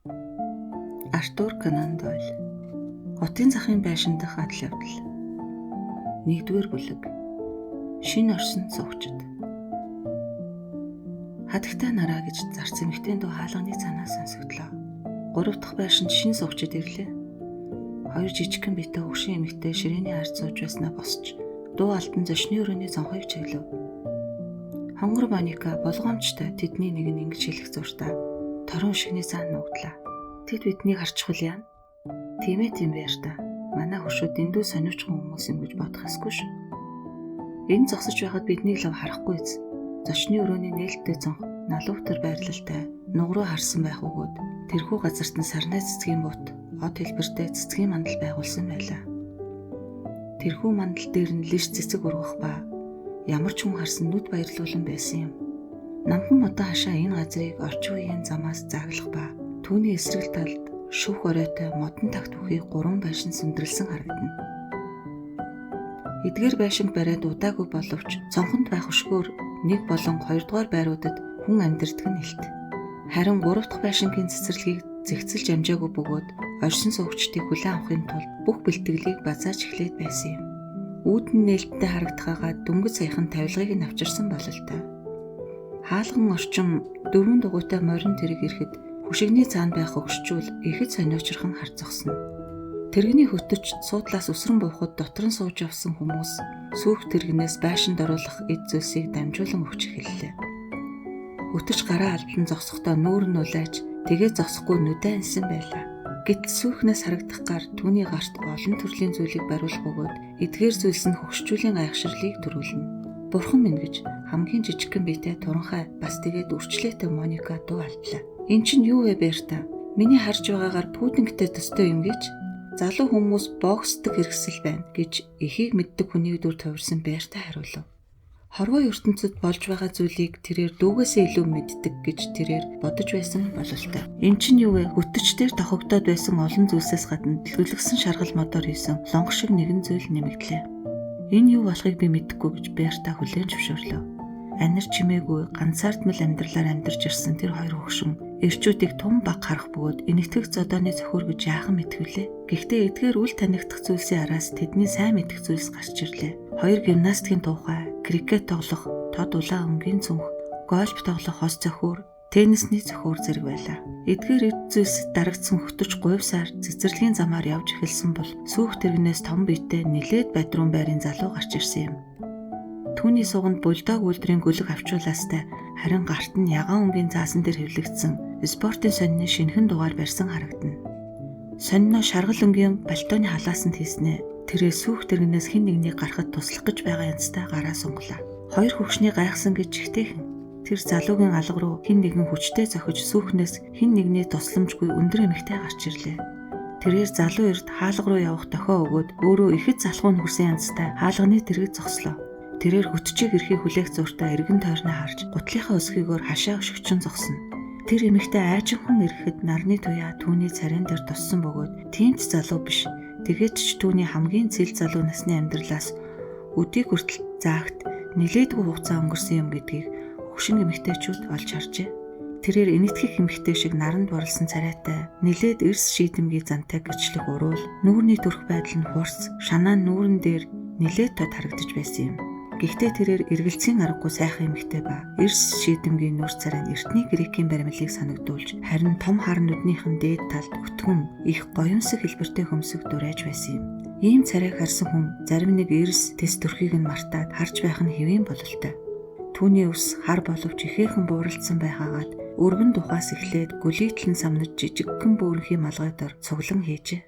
Артур Конан Дойл. Хотын захын байшин дахь адал явдал. 1-р бүлэг. Шинэ орсон цогчид. Хатагтай нараа гэж зарц эмэгтэй дуу хаалганы цаанаас сонсогдлоо. 3 дахь байшинд шинэ цогчид ирлээ. 2 жижигхэн битэй хөвшин эмэгтэй ширээний ард сууж байснаа босч дуу алдан зочны өрөөний зонхойг чиглэв. Хонгор Моника болгоомжтой тэдний нэг нь ингэж хэлэх зуртаа торон шигний цаан нуугдлаа. Тэд биднийг харчихвал яана? Тийм байр та. Манай хөршүүд эндүү сониучхан хүмүүс юм гэж бодох эсгүй шүү. Энэ зогсож байхад биднийг л харахгүй эз. Зочны өрөөний нээлттэй зонх налуутар байрлалтай нуг руу харсан байх өгөөд тэрхүү газарт нь сарнай цэцгийн бут од хэлбэртэй цэцгийн мандал байгуулсан байлаа. Тэрхүү мандал дээр нь лиш цэцэг ургах ба ямар ч хүн харсан нүд баярлуулан байсан юм. Намхан модон хашаа энэ газрыг орчин үеийн замаас зааглах ба түүний эсрэг талд шүүх оройтой модон тагт бүхий 3 байшин сүндрэлсэн харагдана. Эдгээр байшинг бариад удаагүй боловч цонхонд байх өшгөөр 1 болон 2 дугаар байруудад хүн амьдардаг нь илт. Харин 3 дахь байшингийн цэцэрлэгийг зэгцэлж амжаагүй бөгөөд оршин суугчдыг хүлээн авахын тулд бүх бэлтгэлийг базааж эхлээд байсан юм. Үүдэн нээлттэй харагдахаагаа дөнгөж саяхан тавилгыг нь авчирсан бололтой. Хаалган орчин 4 дугуйтай морин тэрэг ирэхэд хөшигний цаанд байх өгшчүүл ихэд сониучрхан харцгсан. Тэрэгний хөтөч суудлаас өсрөн буухад дотор нь сууж явсан хүмүүс сүүх тэрэгнээс байшинд оруулах эд зүйлсийг дамжуулан өгч эхэллээ. Хөтөч гараа алдан зогсохдоо нүүр нь улайж тэгээ зогсохгүй нүдэ ансан байлаа. Гэтэл сүүхнээс харагдах гар түүний гарт олон төрлийн зүйлийг бариулах бөгөөд эдгээр зүйлс нь хөгшчүүлийн гайхширлыг төрүүлнэ. Бурхан минь гэж хамгийн жижигхэн биетэй туранхай бас тэгээд үрчлээтэй Моника дуу алдлаа. Эн чинь юу вэ Берта? Миний харж байгаагаар пудингтэй төстэй юм гэж залуу хүмүүс боксдаг хэрэгсэл байна гэж эхийг мэддэг хүний дүр товирсон Берта хариулав. Хорвоо ертөнцид болж байгаа зүйлийг тэрээр дүүгээсээ илүү мэддэг гэж тэрээр бодож байсан бололтой. Эн чинь юу вэ? Хөтөчдөр тохогдоод байсан олон зүйлсээс гадна төлөвлөсөн шаргал модоор хийсэн лонх шиг нэгэн зүйл нэмэгдлээ. Энэ юу болохыг би мэдэхгүй гэж Берта хүлээн зөвшөөрлөө. Анир чимээгүй ганцаардмал амьдралаар амьдарч ирсэн тэр хоёр хөгшин эрчүүдийг тун баг харах бөгөөд энэтхэг зодооны зохиор гэж яахан мэдхвүлээ. Гэхдээ эдгээр үл танигдах зүйлсийн араас тэдний сайн мэдэх зүйлс гарч ирлээ. 2 гимнастикийн тухай, крикет тоглох, тод улаан өнгийн цүнх, гольф тоглох хос зохиор, теннисний зохиор зэрэг байлаа. Эдгээр эд зүйлс дарагдсан хөтөч гуйвсаар цэцэрлэгийн замаар явж эхэлсэн бол сүүх тэрэгнээс том биетэй нилээд бадрун байрын залуу гарч ирсэн юм. Түүний суганд бульдог үлдрийн гөлөг авчуулаастай харин гарт нь ягаан өнгийн заасан дээр хэвлэгдсэн спортын сонины шинэхэн дугаар барьсан харагдана. Сонино шаргал өнгийн бальтооны халаасанд хийснэ. Тэрээ сүүх тэрэгнээс хэн нэгнийг гарахад туслах гэж байгаа янзтай гараа сунглаа. 2 хөгшний гайхсан гэж чихтэйхэн. Тэр залуугийн алга руу хэн нэгэн хүчтэй зохиж сүүхнээс хэн нэгний тусламжгүй өндөр эмэгтэй гарч ирлээ. Тэрээр залуу эрт хаалга руу явах дохио өгөөд өөрөө ихэд залхуу хүрсэн янзтай хаалганы тэрэг зогслоо. Тэрээр хөтчийг эрхийг хүлээх зуртаа эргэн тойрноо харж гутлынхаа өсгийгөөр хашаа өшгчөн зогсно. Тэр эмэгтэй айжинхан ирэхэд нарны туяа түүний царайн дээр туссан бөгөөд тийм ч залуу биш. Тэгээд ч түүний хамгийн цэл залуу насны амьдралаас өдийг хүртэл заагт нилээдгүй хугацаа өнгөрсөн юм гэдгийг хөгшин эмэгтэйчүүд олж харжээ. Тэрээр энэтхэх эмэгтэй шиг наранд борлсон царайтай нилээд эрс шийдэмгий зантай гэрчлэх уруул нүүрний төрх байдал нь хурц шанаа нүүрэн дээр нилээд тод харагдаж байсан юм. Гэхдээ тэрээр эргэлцийн аргагүй сайхан эмэгтэй ба эрс шийдэмгийн нүүр царай нь эртний грекийн баримлыг санагдуулж харин том хар нүднийхэн дээд талд өтгөн их гоёмсог хэлбэртэй хөмсөг дурайж байсан юм. Ийм царайг харсан хүн зарим нэг эрс тэс төрхийг нь мартаад харж байх нь хэвэн бололтой. Түүний өвс хар боловч ихээхэн бууралдсан байгаагаад өргөн тухаас эхлээд гүлийтлэн самнаж жижигхэн бөөрийнхий малгай дор цуглан хийжээ.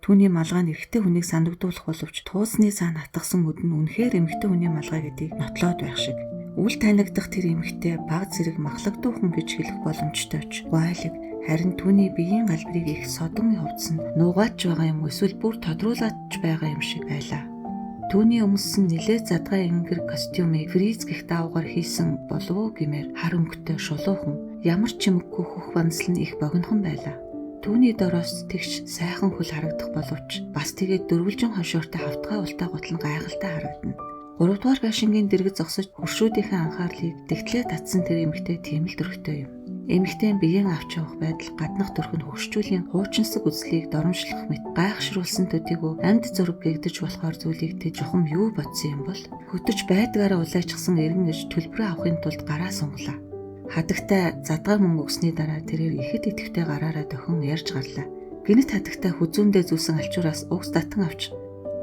Түүний малгай нь эрэгтэй хүнийг санагдуулах боловч туусны цаана хатгсан үд нь үнэхээр эмэгтэй хүний малгай гэдгийг нотлоод байх шиг. Үл танигдах тэр эмэгтэй баг зэрэг махлагдуухан гэж хэлэх боломжтой ч гойлог харин түүний биеийн галбирыг их содон хувцсан нугааж байгаа юм эсвэл бүр тодруулаач байгаа юм шиг байлаа. Түүний өмссөн нилээ задгай ингэр костюмыг фриз гэх даавгаар хийсэн болов уу гэмээр хар өнгөтэй шулуухан ямар ч чимэггүй хөх банзал нь их богинохон байлаа. Түүний дороос тэгш сайхан хөл харагдах боловч бас тэгээд дөрвөлжин хошоортой хавтгай ултай гутал гайхалтай харагдана. 3 дугаар байшингийн дэргэд зогсож хөршүүдийнхээ анхаарлыг тэгтлээ татсан тэр эмэгтэй тийм л дөрөвтэй юм. Эмэгтэй биеийн авч явах байдал гаднах төрхөнд хөгшчүүлийн хуучинсаг үзлийг доромжлох мэт гайхшруулсан төдийгүй амьд зураг гэгдэж болохоор зүйлийг тэ жухам юу бодсон юм бол хөтөж байдгаараа улайчсан эргэн ирж төлбөрөө авахын тулд гараа сунглаа. Хадагтай задгай мөнгө өгсөний дараа тэрээр ихэд идэвхтэй гараараа дохин ярьж гарлаа. Гэнэт хадагтай хүзүүндээ зүүсэн алчуураас угс татан авч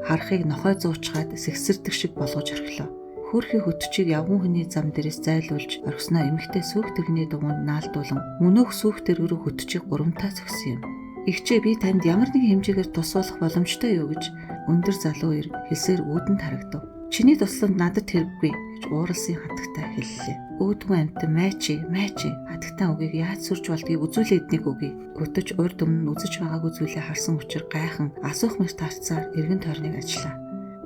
харахыг нохой зуучгаад сэгсэрдэг шиг болгож орхилоо. Хөөрхий хөтчийг явган хүний зам дээрээс зайлуулж орхисноо эмэгтэй сүйх тэрэгний дугуйнд наалдуулан мөнөөх сүйх тэрэг рүү хөтчийг гурамтаа зөксөн юм. Игчээ би танд ямар нэгэн хэмжээгээр тусуулах боломжтой юу гэж өндөр залуу ир хэлсээр үүдэн тарагдав. Чиний тусланд надад хэрэггүй гэж ууралсан хатагтай хэллээ. Үүдгэн амт майчи хатагтай үгийг яаж сүрж болдгийг үзүүлээд нэг үгийг өтөж урд өмнө үзэж байгаагүй зүйлээ харсан учраас гайхан асуух мэт тарцаар эргэн тойрныг ажиллаа.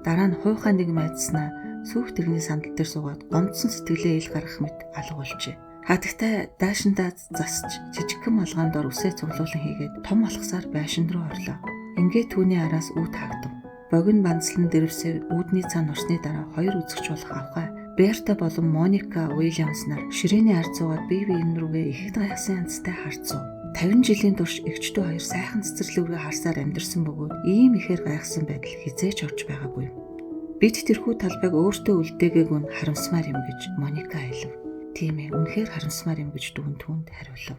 Дараа нь хуйхаа нэг майдснаа сүйх тэрэгний сандал дээр суугаад гомдсон сэтгэлээ ил гаргах мэт алга болжээ. Хатагтай даашиндаа засч жижигхэн малгаан дор үсээ цуглуулan хийгээд том алхасаар байшин руу орлоо. Ингээд түүний араас үүд хаагдав. Богино банцлан дэрвсээр үүдний цаана орсны дараа хоёр үзэгч болох авхай Берта болон Моника Уильямс нар ширээний ард суугаад бие биен рүүгээ ихэд гайхсан янзтай харцуу. 50 жилийн турш эгчдүү хоёр сайхан цэцэрлүүгээ харсаар амьдэрсэн бөгөөд ийм ихээр гайхсан байдал хизээж орж байгаагүй юм. Бид тэрхүү талбайг өөртөө үлдээгээг нь харамсмаар юм гэж Моника хэлв. Тийм ээ, үнэхээр харамсмаар юм гэж түүнд хариулав.